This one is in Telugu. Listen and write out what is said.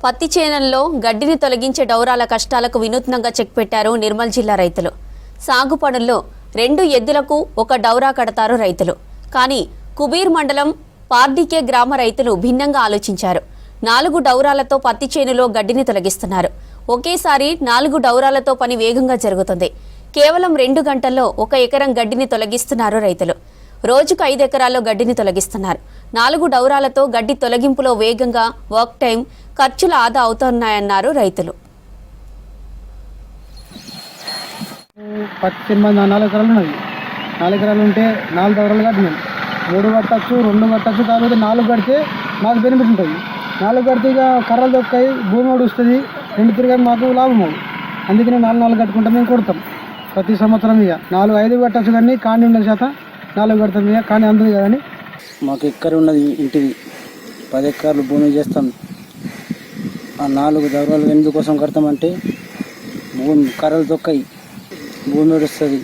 పత్తి చేనుల్లో గడ్డిని తొలగించే డౌరాల కష్టాలకు వినూత్నంగా చెక్ పెట్టారు నిర్మల్ జిల్లా రైతులు. సాగు పనుల్లో 2 ఎద్దులకు 1 డౌరా కడతారు రైతులు. కానీ కుబీర్ మండలం పార్డికే గ్రామ రైతులు భిన్నంగా ఆలోచించారు. 4 డౌరాలతో పత్తి చేనులో గడ్డిని తొలగిస్తున్నారు. ఒకేసారి 4 డౌరాలతో పని వేగంగా జరుగుతుంది. కేవలం 2 గంటల్లో 1 ఎకరం గడ్డిని తొలగిస్తున్నారు రైతులు. రోజుకు 5 ఎకరాల్లో గడ్డిని తొలగిస్తున్నారు. 4 డౌరాలతో గడ్డి తొలగింపులో వేగంగా వర్క్ టైం, ఖర్చులు ఆదా అవుతున్నాయన్నారు రైతులు. పత్తి 4 ఎకరాలు ఉన్నది. 4 ఎకరాలు ఉంటే 4 దౌరాలు కట్టినాం. 3 కట్టచ్చు, 2 కట్టచ్చు. కాకపోతే 4 కడితే మాకు బెనిఫిట్ ఉంటుంది. 4 కడితే ఇక కర్రలు దొక్కాయి, భూమి వస్తుంది, 2 తిరిగి మాకు లాభం అవుతుంది. అందుకనే 4 కట్టుకుంటాం, మేము కొడతాం ప్రతి సంవత్సరం. ఇక 5 కట్టచ్చు, కానీ కాని ఉన్న శాతం 4 కడతాం. ఇక కానీ అందుతుంది కదండి. మాకు ఎక్కర ఉన్నది ఇంటిది 10 ఎకరాలు భూమి చేస్తాం. ఆ 4 దౌరాలు ఎందుకోసం కడతామంటే భూమి కర్రలు తొక్కాయి, భూమి వస్తుంది.